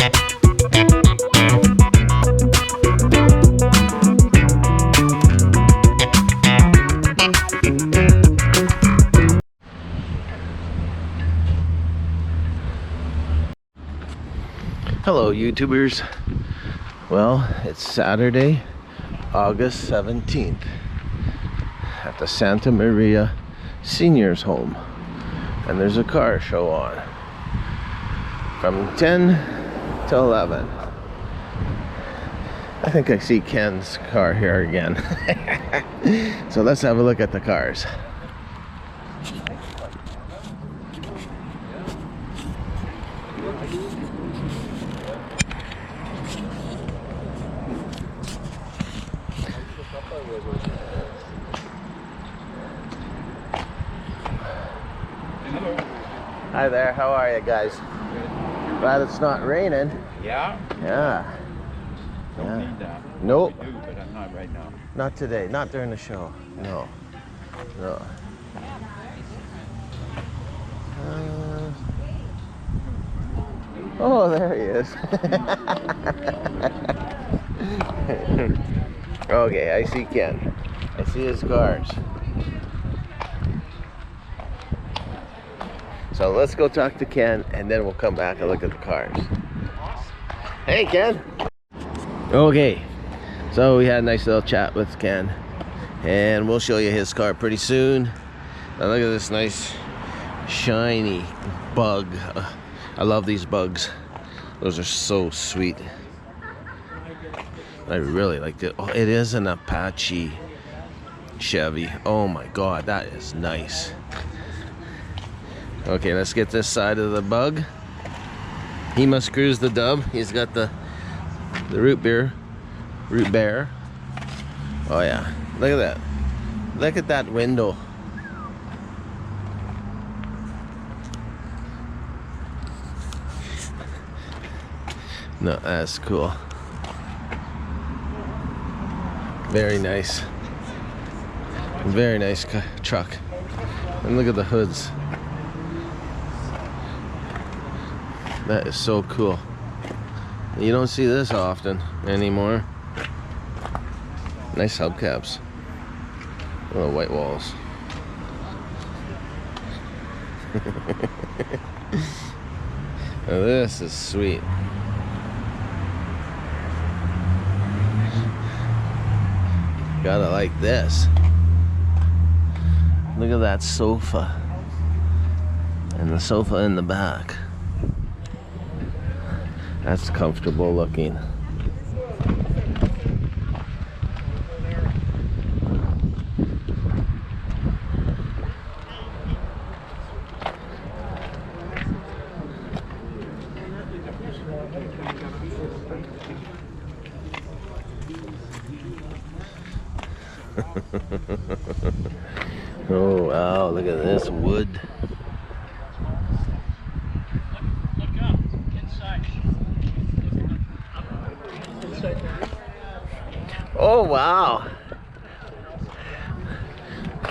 Hello YouTubers. Well, it's Saturday, August 17th at the Santa Maria Seniors Home, and there's a car show on from 10 to 11. I think I see Ken's car here again. So let's have a look at the cars. Hi there, how are you guys? Glad it's not raining. Yeah? Yeah. Don't need that. Nope. I do, but I'm not right now. Not today, not during the show. No. No. Oh, there he is. Okay, I see Ken. I see his cars. So let's go talk to Ken, and then we'll come back and look at the cars. Hey, Ken. Okay, so we had a nice little chat with Ken, and we'll show you his car pretty soon. Now look at this nice shiny bug. I love these bugs. Those are so sweet. I really like it. Oh, it is an Apache Chevy. Oh my God, that is nice. Okay, let's get this side of the bug. He must cruise the dub. He's got the root beer. Oh yeah, look at that. Look at that window. No, that's cool. Very nice. Very nice truck. And look at the hoods. That is so cool. You don't see this often anymore. Nice hubcaps. Little white walls. Now this is sweet. Gotta like this. Look at that sofa. And the sofa in the back. That's comfortable looking. Oh wow, look at this wood. Look up, inside. Oh wow.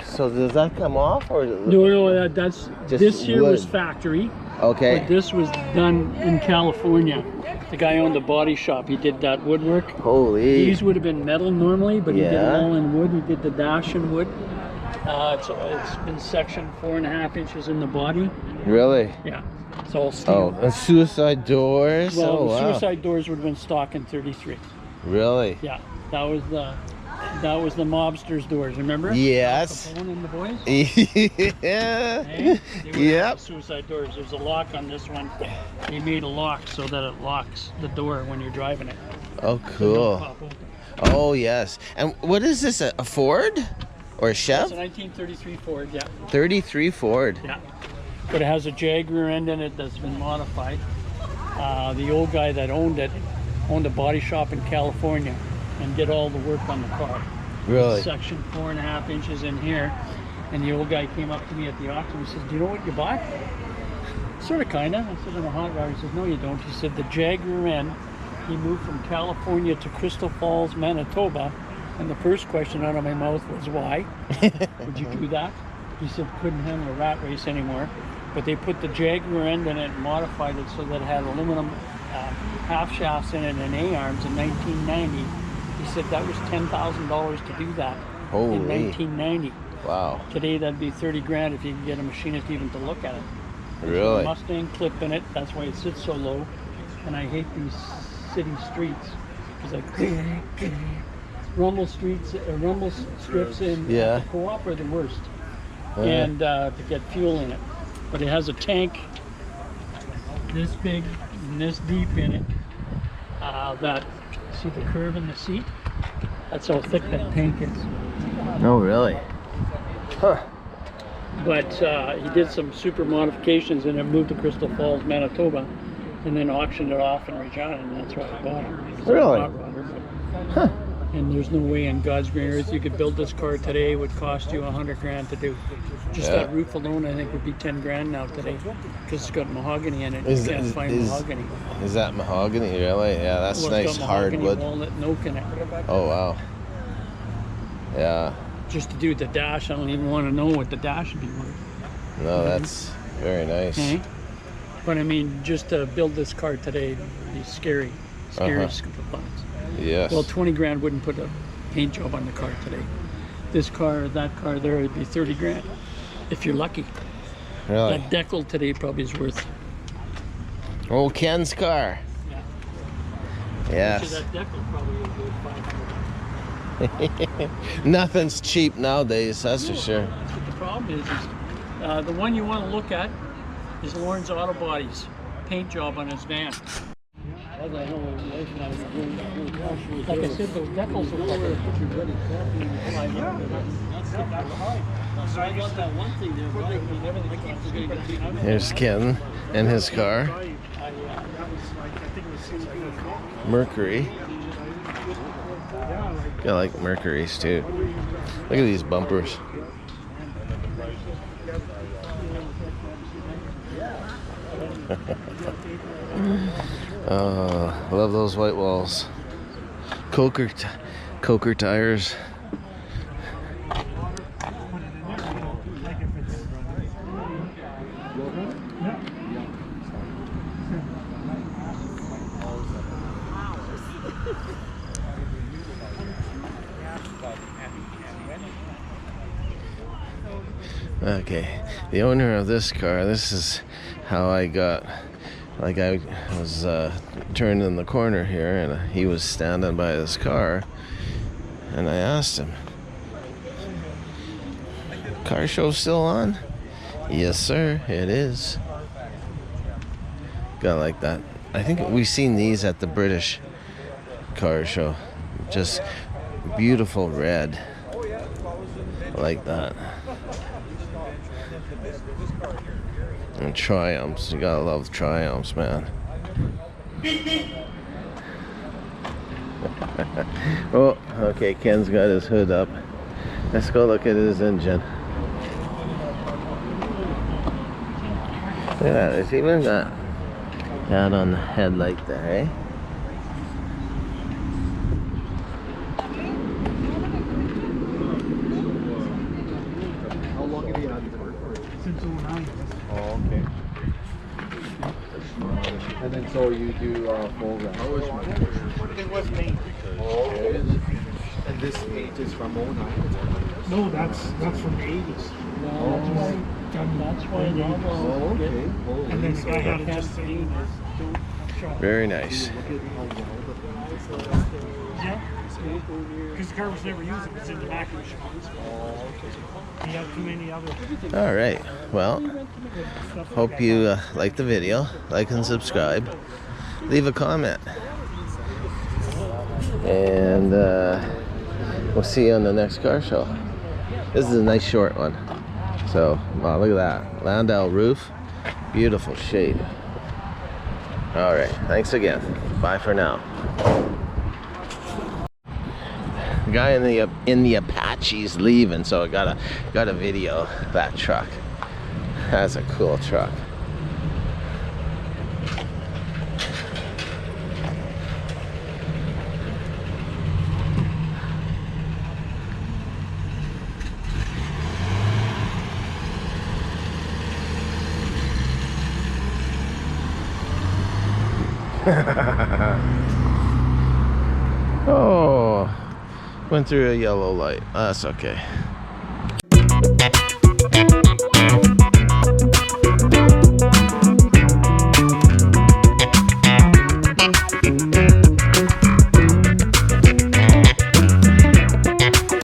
So does that come off, or is it No, that's just this here wood? was factory. Okay. But this was done in California. The guy owned the body shop. He did that woodwork. Holy. These would have been metal normally, but he did Yeah. it all in wood. He did the dash in wood. It's been sectioned 4.5 inches in the body. Really? Yeah, it's all steel. Oh, and suicide doors. Well, Oh the wow. suicide doors would have been stock in 33. Really? Yeah, that was the mobsters' doors. Remember? Yes. Al Capone and the boys. Yeah. Hey, they would Yep. have suicide doors. There's a lock on this one. They made a lock so that it locks the door when you're driving it. Oh, So it don't cool. pop open. Oh, yes. And what is this? A Ford or a It's Chev? a 1933 Ford, yeah. 33 Ford. Yeah. But it has a Jag rear end in it that's been modified. The old guy that owned it owned a body shop in California and did all the work on the car. Really? Section 4.5 inches in here. And the old guy came up to me at the auction and says, "Do you know what you bought?" Sort of, kind of. I said, "I'm a hot rod." He says, "No, you don't." He said, "The Jag rear end, he moved from California to Crystal Falls, Manitoba. And the first question out of my mouth was, why would you do that?" He said, "Couldn't handle a rat race anymore." But they put the Jag rear end in it and modified it so that it had aluminum half shafts in it and A-arms in 1990. He said that was $10,000 to do that Holy. in 1990. Wow. Today that'd be 30 grand if you could get a machinist even to look at it. There's Really? a Mustang clip in it. That's why it sits so low. And I hate these city streets because like rumble strips in the co-op are the worst. And to get fuel in it. But it has a tank this big and this deep in it. That see the curve in the seat? That's how thick that tank is. Oh, really? Huh. But he did some super modifications and it moved to Crystal Falls, Manitoba, and then auctioned it off in Regina, and that's why I bought it. Really? Huh. And there's no way on God's green earth you could build this car today. It would cost you 100 grand to do. Just that roof alone, I think, would be 10 grand now today, because it's got mahogany in it. You can't find mahogany. Is that mahogany, really? Yeah, that's nice hardwood. Walnut and oak in it. Oh, wow. Yeah. Just to do the dash, I don't even want to know what the dash would be worth. No, that's very nice. Okay. But I mean, just to build this car today would be scary scoop of buns. Yes. Well, 20 grand wouldn't put a paint job on the car today. This car, that car there would be 30 grand, if you're lucky. Really? That decal today probably is worth. Old Ken's car. Yeah. Yes. That decal probably is worth 500. Nothing's cheap nowadays, that's for sure. That's what the problem is the one you want to look at is Lawrence Auto Body's paint job on his van. Like I said, those decals are covered. Here's Ken and his car. Mercury. I like Mercury's too. Look at these bumpers. Oh, I love those white walls. Coker tires. Okay, the owner of this car, this is how I got, like I was turned in the corner here and he was standing by his car and I asked him, car show still on? Yes sir, it is. Gotta like that. I think we've seen these at the British car show. Just beautiful red. I like that. And Triumphs, you gotta love Triumphs, man. Oh, okay, Ken's got his hood up. Let's go look at his engine. Look at that, it's even got that on the headlight there, eh? How long have you had this work for? Since 09. Oh, okay. And then so you do full rent. It was paint. Oh, okay. And this paint is from 09? No, that's from the 80s. That's why it Oh, okay. And then the guy had it just Very nice. yeah, because the car was never used. It was in the back of the shop. He had too many other All right, well, hope you like the video. Like and subscribe. Leave a comment. And we'll see you on the next car show. This is a nice short one. So, wow, look at that. Landau roof. Beautiful shape. All right, thanks again. Bye for now. The guy in the Apache's leaving, so I gotta video that truck. That's a cool truck. Oh, went through a yellow light. That's okay.